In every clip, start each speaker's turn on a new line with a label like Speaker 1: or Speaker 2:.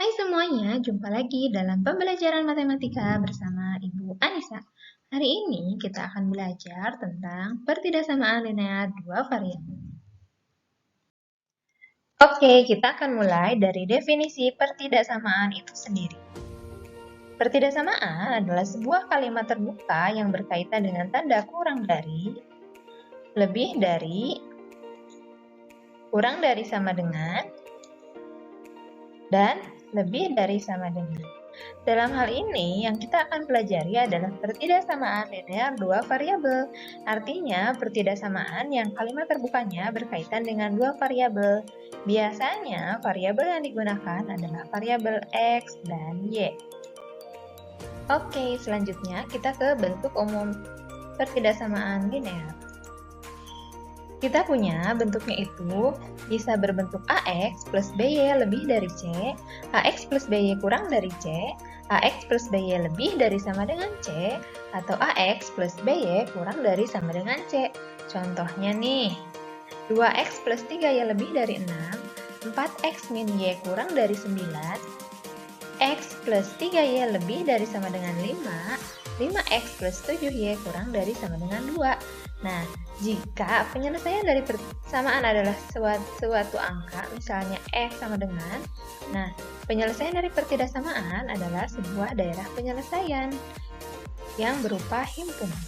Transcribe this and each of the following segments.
Speaker 1: Hai semuanya, jumpa lagi dalam pembelajaran matematika bersama Ibu Anissa. Hari ini kita akan belajar tentang pertidaksamaan linear dua variabel. Oke, kita akan mulai dari definisi pertidaksamaan itu sendiri. Pertidaksamaan adalah sebuah kalimat terbuka yang berkaitan dengan tanda kurang dari, lebih dari, kurang dari sama dengan, dan lebih dari sama dengan. Dalam hal ini, yang kita akan pelajari adalah pertidaksamaan linear dua variabel. Artinya, pertidaksamaan yang kalimat terbukanya berkaitan dengan dua variabel. Biasanya, variabel yang digunakan adalah variabel X dan Y. Oke, selanjutnya kita ke bentuk umum pertidaksamaan linear. Kita punya bentuknya itu bisa berbentuk AX plus BY lebih dari C, AX plus BY kurang dari C, AX plus BY lebih dari sama dengan C, atau AX plus BY kurang dari sama dengan C. Contohnya nih, 2X plus 3Y lebih dari 6, 4X min Y kurang dari 9, X plus 3Y lebih dari sama dengan 5, 5X plus 7Y kurang dari sama dengan 2. Nah, jika penyelesaian dari persamaan adalah suatu angka, misalnya X sama dengan, nah, penyelesaian dari pertidaksamaan adalah sebuah daerah penyelesaian yang berupa himpunan.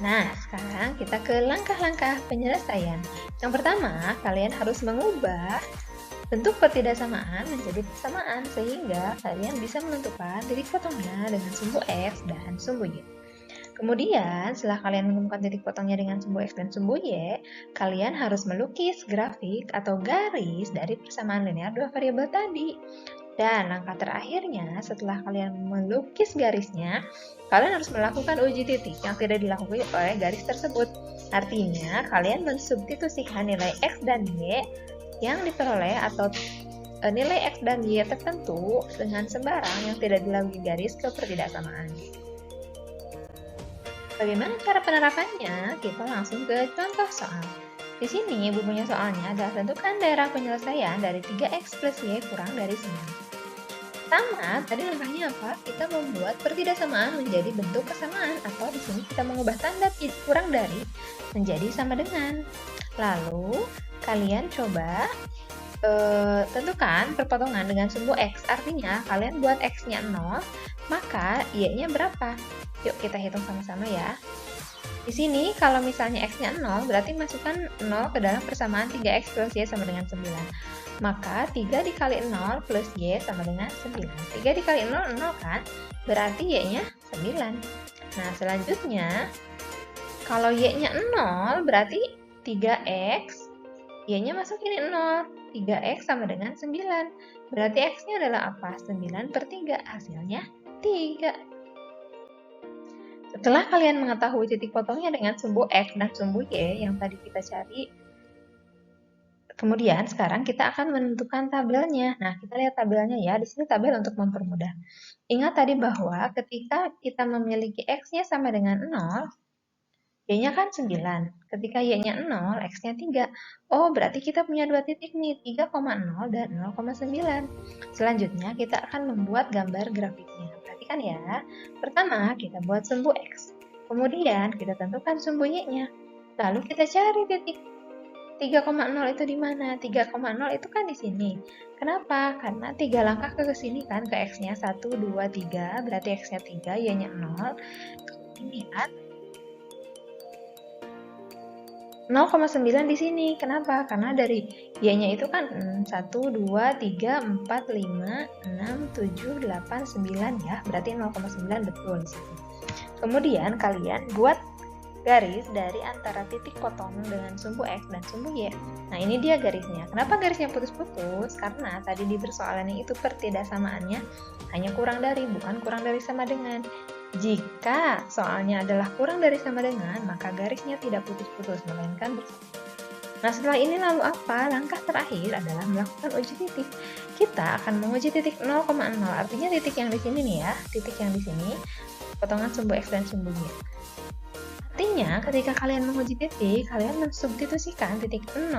Speaker 1: Nah, sekarang kita ke langkah-langkah penyelesaian. Yang pertama, kalian harus mengubah bentuk pertidaksamaan menjadi persamaan sehingga kalian bisa menentukan titik potongnya dengan sumbu X dan sumbu Y. Kemudian, setelah kalian menemukan titik potongnya dengan sumbu X dan sumbu Y, kalian harus melukis grafik atau garis dari persamaan linear dua variabel tadi. Dan langkah terakhirnya, setelah kalian melukis garisnya, kalian harus melakukan uji titik yang tidak dilakukan oleh garis tersebut. Artinya, kalian mensubstitusikan nilai X dan Y yang diperoleh atau nilai X dan Y tertentu dengan sembarang yang tidak dilalui garis ke pertidaksamaan. Bagaimana cara penerapannya? Kita langsung ke contoh soal. Di sini bukunya soalnya adalah tentukan daerah penyelesaian dari 3X plus Y kurang dari 9. Pertama, tadi langkahnya apa? Kita membuat pertidaksamaan menjadi bentuk kesamaan, atau di sini kita mengubah tanda kurang dari menjadi sama dengan. Lalu, kalian coba tentukan perpotongan dengan sumbu X. Artinya, kalian buat X-nya 0, maka Y-nya berapa? Yuk kita hitung sama-sama ya. Di sini kalau misalnya X-nya 0, berarti masukkan 0 ke dalam persamaan 3X plus Y sama dengan 9. Maka 3 dikali 0 plus Y sama dengan 9. 3 dikali 0, 0 kan? Berarti Y-nya 9. Nah, selanjutnya, kalau Y-nya 0, berarti 3X, Y-nya masukin 0. 3X sama dengan 9. Berarti X-nya adalah apa? 9 per 3. Hasilnya 3. Setelah kalian mengetahui titik potongnya dengan sumbu X dan sumbu Y yang tadi kita cari, kemudian sekarang kita akan menentukan tabelnya. Nah, kita lihat tabelnya ya. Di sini tabel untuk mempermudah. Ingat tadi bahwa ketika kita memiliki X-nya sama dengan 0, Y-nya kan 9. Ketika Y-nya 0, X-nya 3. Oh, berarti kita punya dua titik nih, 3,0 dan 0,9. Selanjutnya, kita akan membuat gambar grafiknya. Perhatikan ya. Pertama, kita buat sumbu X. Kemudian, kita tentukan sumbu Y-nya. Lalu kita cari titik 3,0 itu di mana? 3,0 itu kan di sini. Kenapa? Karena 3 langkah ke sini kan, ke X-nya 1, 2, 3. Berarti X-nya 3, Y-nya 0. Lihat 0,9 di sini. Kenapa? Karena dari Y-nya itu kan 1, 2, 3, 4, 5, 6, 7, 8, 9 ya. Berarti 0,9 betul di situ. Kemudian kalian buat garis dari antara titik potong dengan sumbu X dan sumbu Y. Nah, ini dia garisnya. Kenapa garisnya putus-putus? Karena tadi di persoalannya itu pertidaksamaannya hanya kurang dari, bukan kurang dari sama dengan. Jika soalnya adalah kurang dari sama dengan, maka garisnya tidak putus-putus, melainkan bersama. Nah, setelah ini lalu apa? Langkah terakhir adalah melakukan uji titik. Kita akan menguji titik 0,0, artinya titik yang di sini nih ya, titik yang di sini, potongan sumbu X dan sumbu Y. Artinya, ketika kalian menguji titik, kalian mensubstitusikan titik 0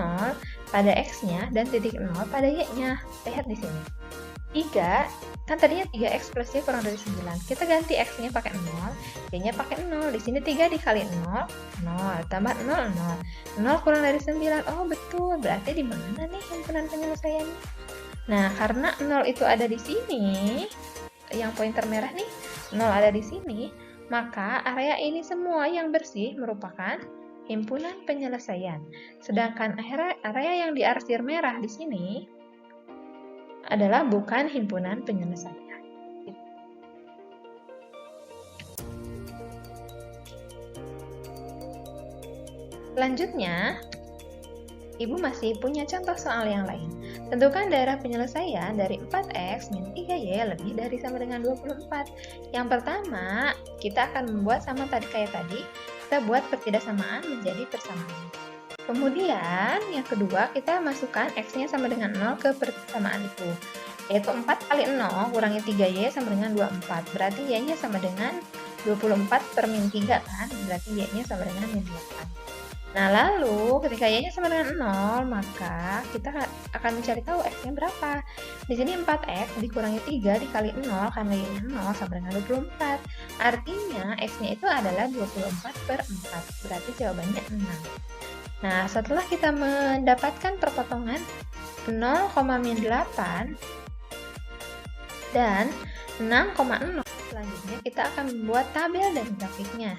Speaker 1: pada X-nya dan titik 0 pada Y-nya. Lihat di sini. 3, kan tadinya 3X plus Y kurang dari 9. Kita ganti X-nya pakai 0, Y-nya pakai 0. Di sini 3 dikali 0, 0. Tambah 0, 0. 0 kurang dari 9. Oh, betul. Berarti di mana nih himpunan penyelesaiannya? Nah, karena 0 itu ada di sini, yang pointer merah nih, 0 ada di sini, maka area ini semua yang bersih merupakan himpunan penyelesaian. Sedangkan area yang diarsir merah di sini adalah bukan himpunan penyelesaian. Selanjutnya, Ibu masih punya contoh soal yang lain. Tentukan daerah penyelesaian dari 4X min 3Y lebih dari sama dengan 24. Yang pertama, kita akan membuat sama kayak tadi, kita buat pertidaksamaan menjadi persamaan. Kemudian, yang kedua, kita masukkan X-nya sama dengan 0 ke persamaan itu. Yaitu 4 kali 0 kurangi 3Y sama dengan 24. Berarti Y-nya sama dengan 24 per min 3 kan? Berarti Y-nya sama dengan min 8. Nah, lalu ketika Y-nya sama dengan 0, maka kita akan mencari tahu X-nya berapa. Di sini 4X dikurangi 3 dikali 0, karena Y-nya 0 sama dengan 24. Artinya, X-nya itu adalah 24 per 4. Berarti jawabannya 6. Nah, setelah kita mendapatkan perpotongan 0,8 dan 6,0, selanjutnya kita akan membuat tabel dan grafiknya.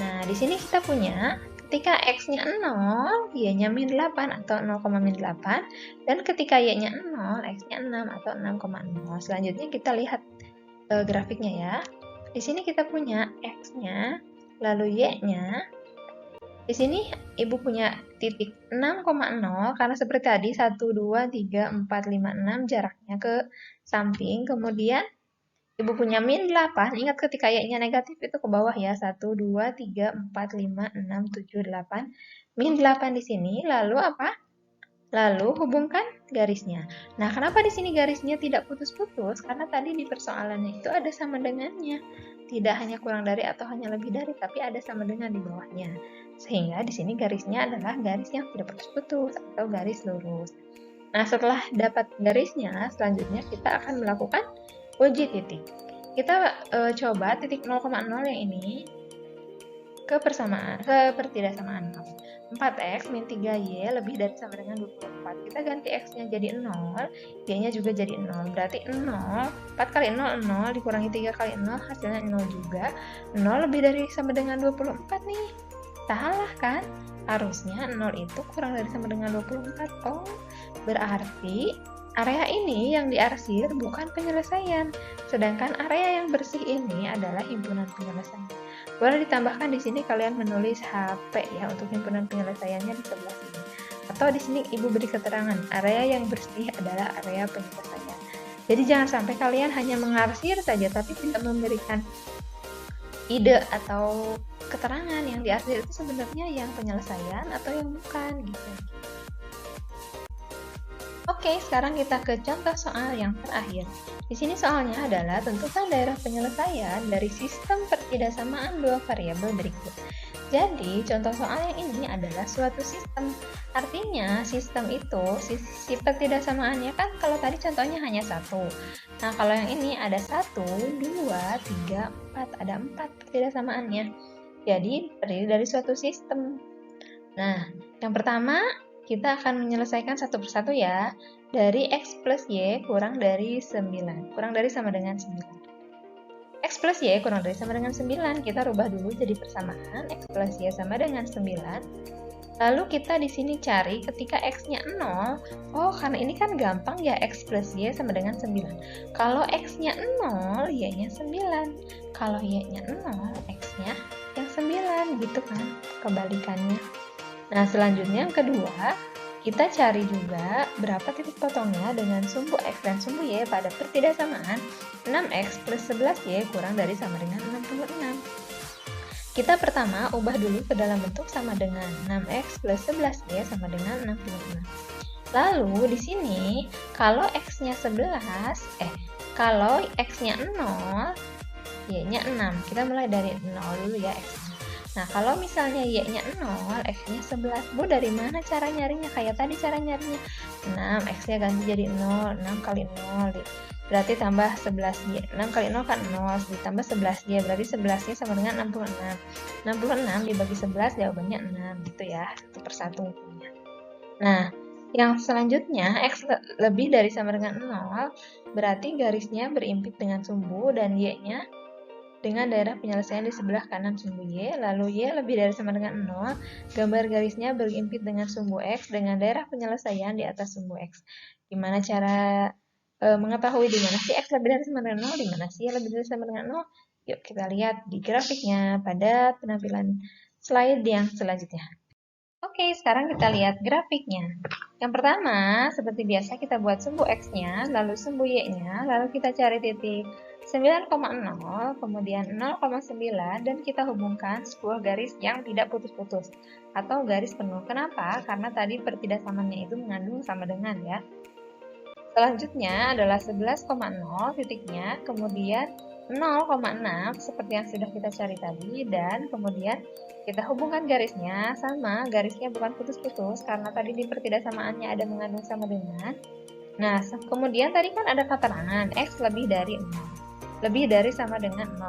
Speaker 1: Nah, di sini kita punya ketika X-nya 0, Y-nya min 8 atau 0,8, dan ketika Y-nya 0, X-nya 6 atau 6,0. Selanjutnya kita lihat grafiknya ya. Di sini kita punya X-nya, lalu Y-nya. Di sini Ibu punya titik 6,0, karena seperti tadi 1, 2, 3, 4, 5, 6 jaraknya ke samping. Kemudian Ibu punya min 8, ingat ketika Y-nya negatif itu ke bawah ya, 1, 2, 3, 4, 5, 6, 7, 8. Min 8 di sini, lalu apa? Lalu hubungkan garisnya. Nah, kenapa di sini garisnya tidak putus-putus? Karena tadi di persoalannya itu ada sama dengannya. Tidak hanya kurang dari atau hanya lebih dari, tapi ada sama dengan di bawahnya. Sehingga di sini garisnya adalah garis yang tidak putus-putus atau garis lurus. Nah, setelah dapat garisnya, selanjutnya kita akan melakukan uji titik. Kita coba titik 0,0 yang ini ke pertidaksamaan. 4X min 3Y lebih dari sama dengan 24. Kita ganti X-nya jadi 0, Y-nya juga jadi 0. Berarti 0, 4 kali 0, 0, dikurangi 3 kali 0, hasilnya 0 juga. 0 lebih dari sama dengan 24 nih. Salah kan? Harusnya 0 itu kurang dari sama dengan 24. Oh, berarti area ini yang diarsir bukan penyelesaian. Sedangkan area yang bersih ini adalah himpunan penyelesaian. Boleh ditambahkan di sini kalian menulis HP ya untuk himpunan penyelesaiannya di sebelah sini. Atau di sini Ibu beri keterangan, area yang bersih adalah area penyelesaian. Jadi jangan sampai kalian hanya mengarsir saja tapi tidak memberikan ide atau keterangan yang diarsir itu sebenarnya yang penyelesaian atau yang bukan gitu. Oke, sekarang kita ke contoh soal yang terakhir. Di sini soalnya adalah tentukan daerah penyelesaian dari sistem pertidaksamaan dua variabel berikut. Jadi, contoh soal yang ini adalah suatu sistem. Artinya, sistem itu, sisi pertidaksamaannya kan kalau tadi contohnya hanya satu. Nah, kalau yang ini ada 1, 2, 3, 4. Ada 4 pertidaksamaannya. Jadi, terdiri dari suatu sistem. Nah, yang pertama, kita akan menyelesaikan satu persatu ya. Dari X plus Y kurang dari 9. Kurang dari sama dengan 9. X plus Y kurang dari sama dengan 9. Kita rubah dulu jadi persamaan. X plus Y sama dengan 9. Lalu kita di sini cari ketika X-nya 0. Oh, karena ini kan gampang ya, X plus Y sama dengan 9. Kalau X-nya 0, Y-nya 9. Kalau Y-nya 0, X-nya yang 9. Gitu kan kebalikannya. Nah, selanjutnya yang kedua, kita cari juga berapa titik potongnya dengan sumbu X dan sumbu Y pada pertidaksamaan 6X plus 11Y kurang dari sama dengan 66. Kita pertama ubah dulu ke dalam bentuk sama dengan 6X plus 11Y sama dengan 66. Lalu di sini, kalau X-nya 11, kalau X-nya 0, Y-nya 6. Kita mulai dari 0 dulu ya X-nya. Nah, kalau misalnya Y-nya 0, X-nya 11. Bu, dari mana cara nyarinya? Kayak tadi cara nyarinya. 6, X-nya ganti jadi 0. 6 kali 0. Berarti tambah 11Y. 6 kali 0 kan 0. Ditambah 11Y. Berarti 11Y sama dengan 66. 66 dibagi 11, jawabannya 6. Gitu ya. Itu per 1. Nah, yang selanjutnya, X lebih dari sama dengan 0. Berarti garisnya berimpit dengan sumbu dan Y-nya dengan daerah penyelesaian di sebelah kanan sumbu Y, lalu Y lebih dari sama dengan 0, gambar garisnya berimpit dengan sumbu X dengan daerah penyelesaian di atas sumbu X. Gimana cara mengetahui di mana sih X lebih dari sama dengan 0, di mana sih Y lebih dari sama dengan 0? Yuk kita lihat di grafiknya pada penampilan slide yang selanjutnya. Oke, sekarang kita lihat grafiknya. Yang pertama, seperti biasa kita buat sumbu X-nya, lalu sumbu Y-nya, lalu kita cari titik 9,0, kemudian 0,9, dan kita hubungkan sebuah garis yang tidak putus-putus, atau garis penuh. Kenapa? Karena tadi pertidaksamaannya itu mengandung sama dengan ya. Selanjutnya adalah 11,0 titiknya, kemudian 0,6 seperti yang sudah kita cari tadi, dan kemudian kita hubungkan garisnya sama, garisnya bukan putus-putus karena tadi di pertidaksamaannya ada mengandung sama dengan. Nah, kemudian tadi kan ada keterangan X lebih dari 0, lebih dari sama dengan 0.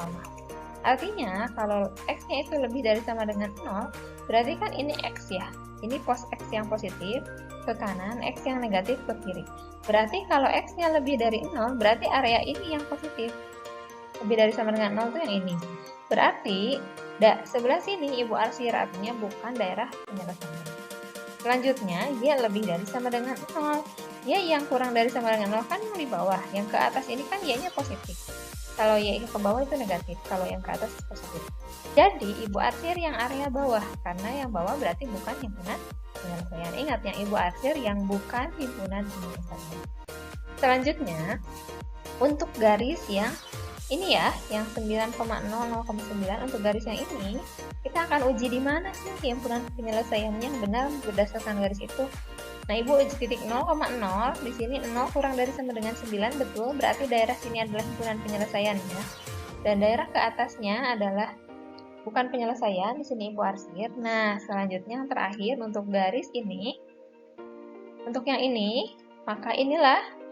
Speaker 1: Artinya kalau X-nya itu lebih dari sama dengan 0, berarti kan ini X ya, ini pos X yang positif ke kanan, X yang negatif ke kiri. Berarti kalau X-nya lebih dari 0, berarti area ini yang positif. Lebih dari sama dengan 0 itu yang ini. Berarti sebelah sini Ibu arsir, artinya bukan daerah penyelesaian. Selanjutnya, Y lebih dari sama dengan 0. Y yang kurang dari sama dengan 0 kan yang di bawah. Yang ke atas ini kan Y-nya positif. Kalau Y ke bawah itu negatif, kalau yang ke atas positif. Jadi, Ibu arsir yang area bawah, karena yang bawah berarti bukan himpunan penyelesaian. Ingat, yang Ibu arsir yang bukan himpunan penyelesaian. Selanjutnya, untuk garis yang ini ya, yang 9,0,9, untuk garis yang ini, kita akan uji di mana sih himpunan penyelesaiannya yang benar berdasarkan garis itu. Nah, Ibu uji titik 0,0, di sini 0 kurang dari sama dengan 9, betul, berarti daerah sini adalah himpunan penyelesaiannya. Dan daerah ke atasnya adalah bukan penyelesaian, di sini Ibu arsir. Nah, selanjutnya yang terakhir untuk garis ini, untuk yang ini, maka inilah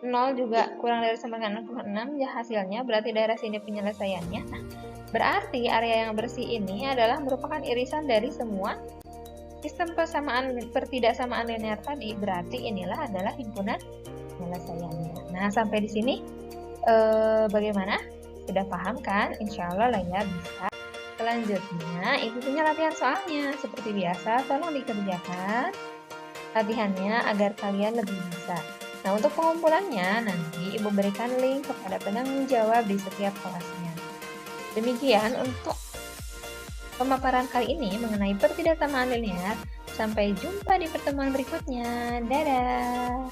Speaker 1: 0 juga kurang dari sama dengan 66, ya hasilnya berarti daerah sini penyelesaiannya. Nah, berarti area yang bersih ini adalah merupakan irisan dari semua sistem pertidaksamaan linear tadi, berarti inilah adalah himpunan penyelesaiannya. Nah, sampai di sini bagaimana? Sudah paham kan? Insya Allah lah ya, bisa. Selanjutnya, Ibu punya latihan soalnya. Seperti biasa, tolong dikerjakan latihannya agar kalian lebih bisa. Nah, untuk pengumpulannya, nanti Ibu berikan link kepada penanggung jawab di setiap kelasnya. Demikian untuk pemaparan kali ini mengenai pertidaksamaan linear. Sampai jumpa di pertemuan berikutnya. Dadah!